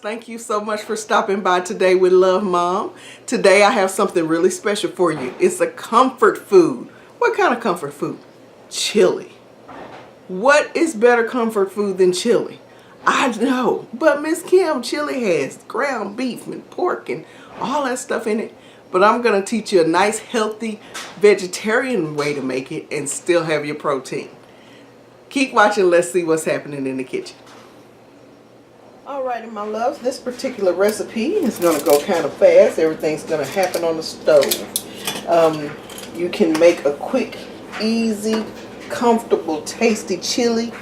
Thank you so much for stopping by today with Love Mom. Today I have something really special for you. It's a comfort food. What kind of comfort food? Chili. What is better comfort food than chili? I know, but Miss Kim, chili has ground beef and pork and all that stuff in it. But I'm going to teach you a nice, healthy, vegetarian way to make it and still have your protein. Keep watching. Let's see what's happening in the kitchen. Alrighty, my loves, this particular recipe is going to go kind of fast. Everything's going to happen on the stove. You can make a quick, easy, comfortable, tasty chili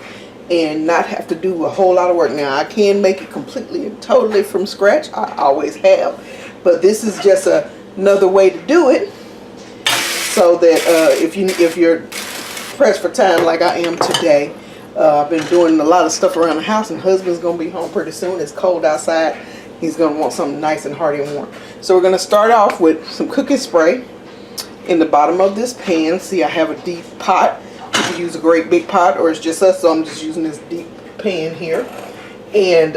and not have to do a whole lot of work. Now, I can make it completely and totally from scratch. I always have. But this is just another way to do it so that if you're pressed for time like I am today, I've been doing a lot of stuff around the house, and husband's going to be home pretty soon. It's cold outside. He's going to want something nice and hearty and warm. So we're going to start off with some cooking spray in the bottom of this pan. See, I have a deep pot. You can use a great big pot, or it's just us, so I'm just using this deep pan here. And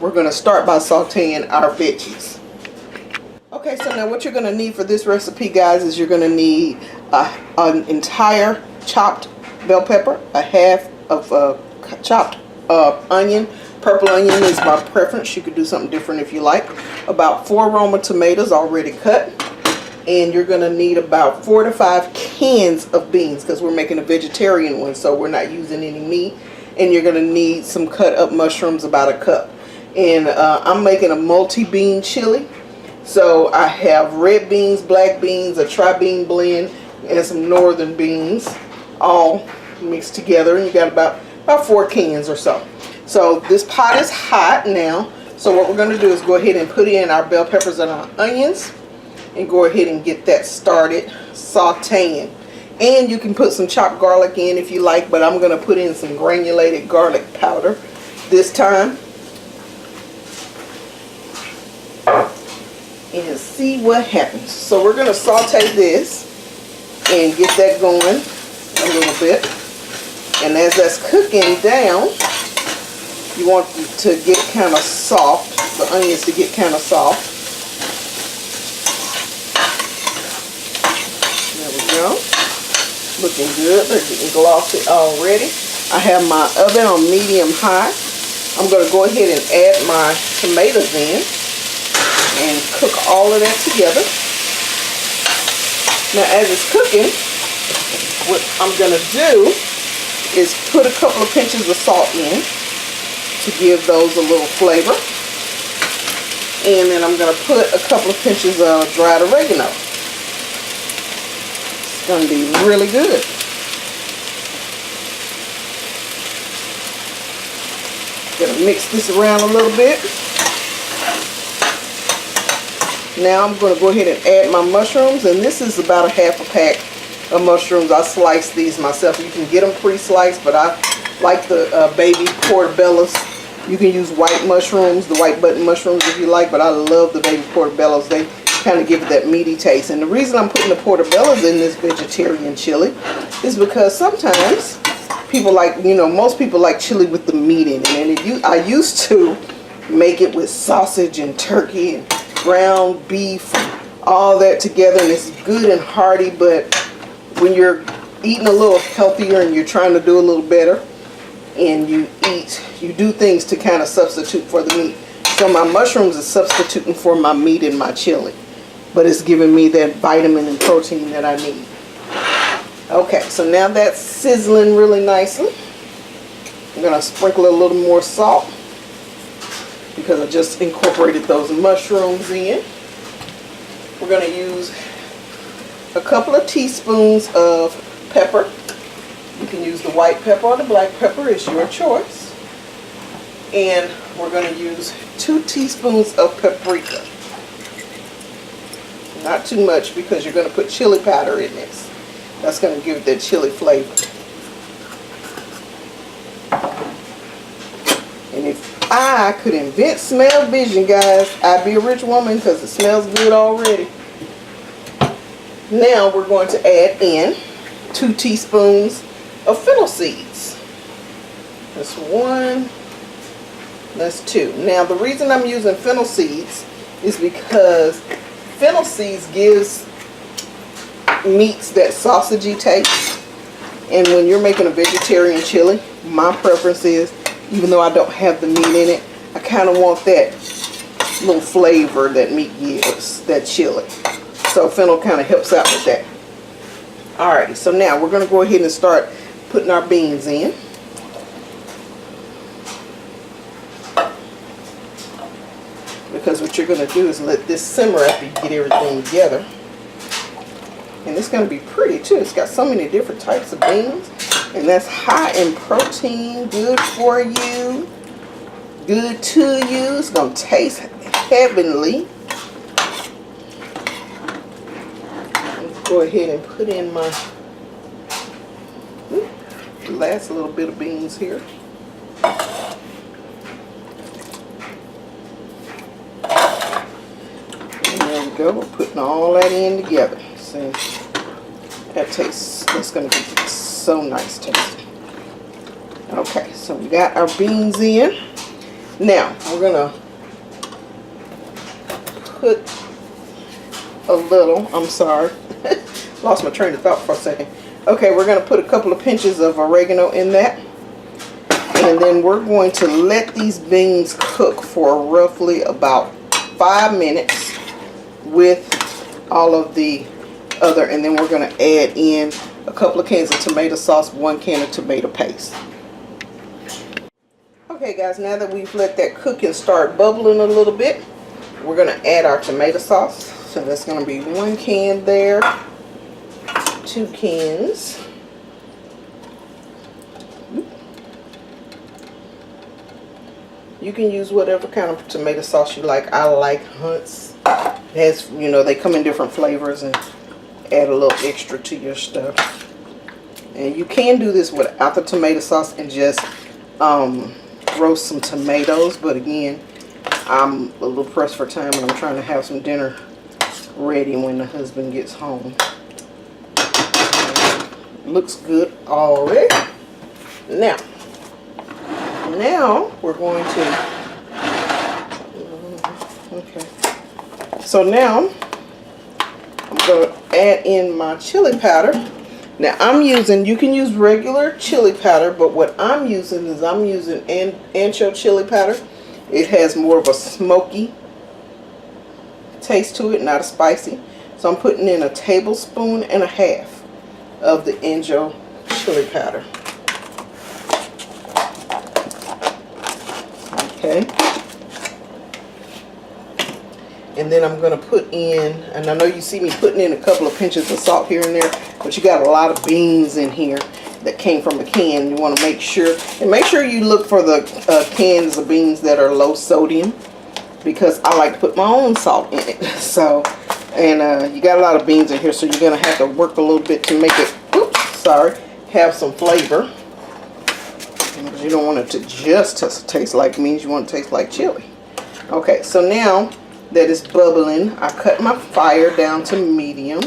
we're going to start by sauteing our veggies. Okay, so now what you're going to need for this recipe, guys, is you're going to need an entire chopped bell pepper, a half of chopped onion. Purple onion is my preference. You could do something different if you like. About 4 Roma tomatoes already cut. And you're going to need about 4 to 5 cans of beans because we're making a vegetarian one, so we're not using any meat. And you're going to need some cut up mushrooms, about a cup. And I'm making a multi-bean chili. So I have red beans, black beans, a tri-bean blend, and some northern beans all mixed together, and you got about 4 cans or so. So this pot is hot now, so what we're going to do is go ahead and put in our bell peppers and our onions and go ahead and get that started sauteing. And you can put some chopped garlic in if you like, but I'm going to put in some granulated garlic powder this time and see what happens. So we're going to saute this and get that going a little bit. And as that's cooking down, you want it to get kind of soft, the onions to get kind of soft. There we go. Looking good. They're getting glossy already. I have my oven on medium high. I'm going to go ahead and add my tomatoes in and cook all of that together. Now as it's cooking, what I'm going to do is put a couple of pinches of salt in to give those a little flavor. And then I'm going to put a couple of pinches of dried oregano. It's going to be really good. Going to mix this around a little bit. Now I'm going to go ahead and add my mushrooms, and this is about a half a pack of mushrooms. I slice these myself. You can get them pre-sliced, but I like the baby portobellos. You can use white mushrooms, the white button mushrooms if you like, but I love the baby portobellos. They kind of give it that meaty taste. And the reason I'm putting the portobellos in this vegetarian chili is because sometimes people like, most people like chili with the meat in it. And I used to make it with sausage and turkey and ground beef, all that together, and it's good and hearty. But when you're eating a little healthier and you're trying to do a little better, and you do things to kind of substitute for the meat. So my mushrooms is substituting for my meat in my chili, but it's giving me that vitamin and protein that I need. Okay, so now that's sizzling really nicely. I'm going to sprinkle a little more salt because I just incorporated those mushrooms in. We're going to use a couple of teaspoons of pepper. You can use the white pepper or the black pepper, it's your choice. And we're going to use 2 teaspoons of paprika. Not too much because you're going to put chili powder in this. That's going to give it that chili flavor. And if I could invent smell vision, guys, I'd be a rich woman because it smells good already. Now we're going to add in 2 teaspoons of fennel seeds. That's 1, That's 2. Now the reason I'm using fennel seeds is because fennel seeds gives meats that sausagey taste. And when you're making a vegetarian chili, my preference is, even though I don't have the meat in it, I kind of want that little flavor that meat gives, that chili. So fennel kind of helps out with that. Alrighty, so now we're going to go ahead and start putting our beans in. Because what you're going to do is let this simmer after you get everything together. And it's going to be pretty too. It's got so many different types of beans. And that's high in protein, good for you, good to you. It's going to taste heavenly. Let's go ahead and put in my last little bit of beans here. And there we go. We're putting all that in together. See, that tastes, that's going to be so nice tasting. Okay, so we got our beans in. Now, we're going to put a little, I'm sorry, lost my train of thought for a second. Okay, we're going to put a couple of pinches of oregano in that. And then we're going to let these beans cook for roughly about 5 minutes with all of the other, and then we're going to add in a couple of cans of tomato sauce, 1 can of tomato paste. Okay guys, now that we've let that cook and start bubbling a little bit, we're going to add our tomato sauce. So that's going to be 1 can there, 2 cans. You can use whatever kind of tomato sauce you like. I like Hunt's. It has, you know, they come in different flavors, and add a little extra to your stuff. And you can do this without the tomato sauce and just roast some tomatoes. But again, I'm a little pressed for time, and I'm trying to have some dinner ready when the husband gets home. Looks good already. Now we're going to, okay, so now I'm going to add in my chili powder. Now I'm using, you can use regular chili powder, but what I'm using is I'm using ancho chili powder. It has more of a smoky taste to it, not a spicy. So I'm putting in 1.5 tablespoons of the ancho chili powder. Okay, and then I'm going to put in, and I know you see me putting in a couple of pinches of salt here and there, but you got a lot of beans in here that came from a can. You want to make sure, and make sure you look for the cans of beans that are low sodium, because I like to put my own salt in it. So, and you got a lot of beans in here, so you're going to have to work a little bit to make it, oops, sorry, have some flavor. You don't want it to just taste like beans, you want it to taste like chili. Okay, so now that it's bubbling, I cut my fire down to medium,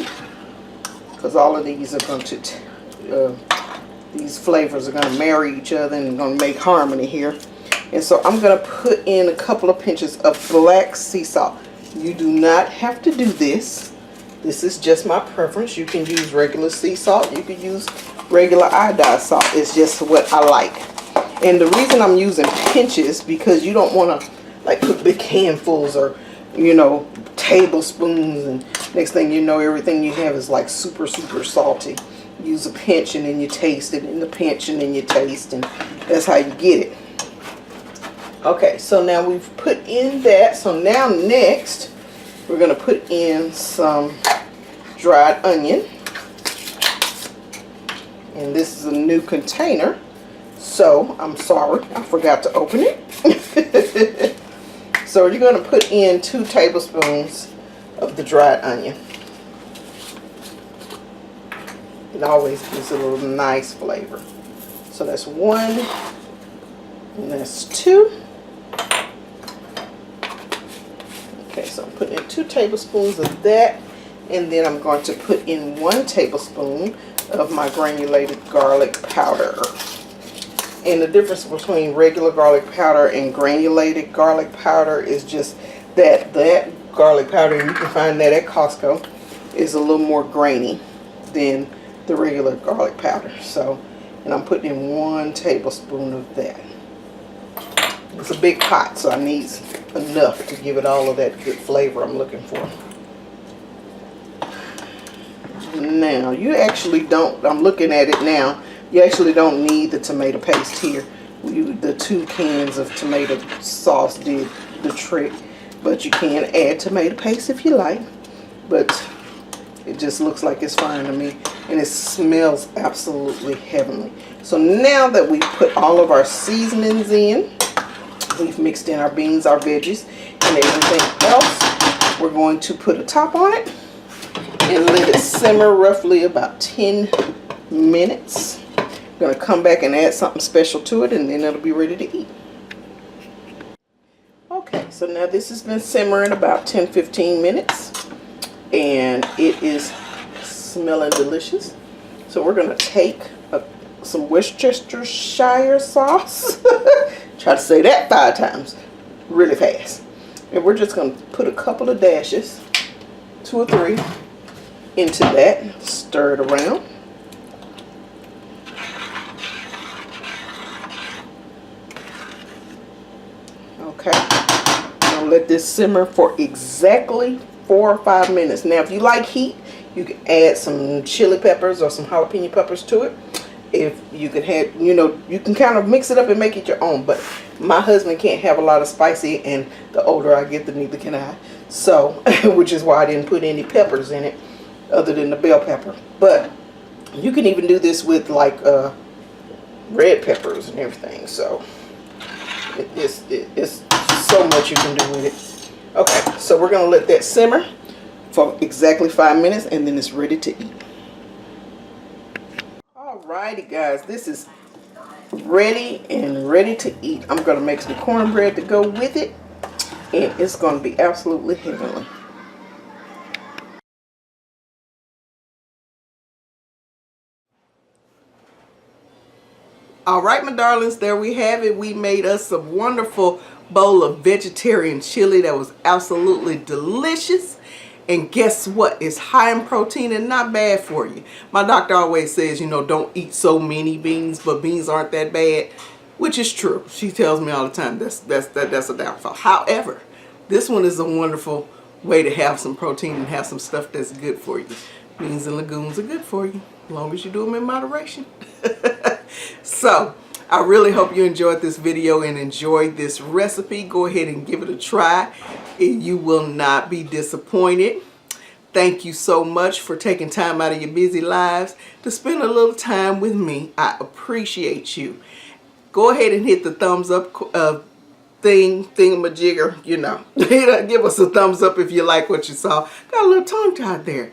because all of these are going to, these flavors are going to marry each other and going to make harmony here. And so I'm going to put in a couple of pinches of black sea salt. You do not have to do this. This is just my preference. You can use regular sea salt. You can use regular iodized salt. It's just what I like. And the reason I'm using pinches, because you don't want to like put big handfuls or, you know, tablespoons, and next thing you know everything you have is like super salty. Use a pinch and then you taste it, and the pinch and then you taste, and that's how you get it. Okay, so now we've put in that. So now next we're going to put in some dried onion, and this is a new container. So, I'm sorry, I forgot to open it. So, you're going to put in 2 tablespoons of the dried onion. It always gives it a little nice flavor. So, that's 1, and that's 2. Okay, so I'm putting in 2 tablespoons of that. And then I'm going to put in 1 tablespoon of my granulated garlic powder. And the difference between regular garlic powder and granulated garlic powder is just that garlic powder, and you can find that at Costco, is a little more grainy than the regular garlic powder. So, and I'm putting in 1 tablespoon of that. It's a big pot, so I need enough to give it all of that good flavor I'm looking for. Now, you actually don't, I'm looking at it now, you actually don't need the tomato paste here. The 2 cans of tomato sauce did the trick, but you can add tomato paste if you like. But it just looks like it's fine to me, and it smells absolutely heavenly. So now that we put all of our seasonings in, we've mixed in our beans, our veggies, and everything else, we're going to put a top on it and let it simmer roughly about 10 minutes. I'm going to come back and add something special to it, and then it'll be ready to eat. Okay, so now this has been simmering about 10-15 minutes, and it is smelling delicious. So we're going to take some Worcestershire sauce. Try to say that 5 times really fast. And we're just going to put a couple of dashes, 2 or 3, into that. Stir it around. Okay. I'm going to let this simmer for exactly 4 or 5 minutes. Now, if you like heat, you can add some chili peppers or some jalapeno peppers to it. If you can have, you know, you can kind of mix it up and make it your own. But my husband can't have a lot of spicy, and the older I get, the neither can I. So, which is why I didn't put any peppers in it other than the bell pepper. But you can even do this with like red peppers and everything. So it's so much you can do with it. Okay, so we're gonna let that simmer for exactly 5 minutes, and then it's ready to eat. Alrighty guys, this is ready to eat. I'm gonna make some cornbread to go with it, and it's gonna be absolutely heavenly. Alright my darlings, there we have it. We made us a wonderful bowl of vegetarian chili that was absolutely delicious. And guess what? It's high in protein and not bad for you. My doctor always says, you know, don't eat so many beans, but beans aren't that bad, which is true. She tells me all the time that's a downfall. However, this one is a wonderful way to have some protein and have some stuff that's good for you. Beans and legumes are good for you, as long as you do them in moderation. So, I really hope you enjoyed this video and enjoyed this recipe. Go ahead and give it a try. You will not be disappointed. Thank you so much for taking time out of your busy lives to spend a little time with me. I appreciate you. Go ahead and hit the thumbs up thingamajigger, you know. Give us a thumbs up if you like what you saw. Got a little tongue tied there.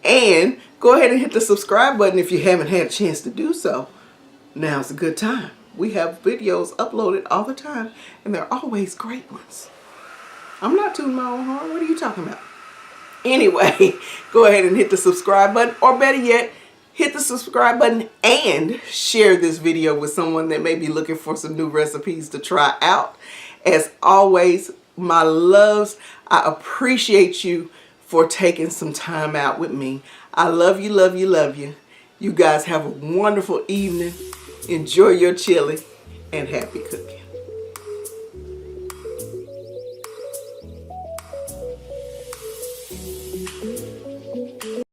And go ahead and hit the subscribe button if you haven't had a chance to do so. Now's a good time. We have videos uploaded all the time, and they're always great ones. I'm not tooting my own horn. What are you talking about? Anyway, go ahead and hit the subscribe button, or better yet, hit the subscribe button and share this video with someone that may be looking for some new recipes to try out. As always, my loves, I appreciate you for taking some time out with me. I love you, love you, love you. You guys have a wonderful evening. Enjoy your chili and happy cooking.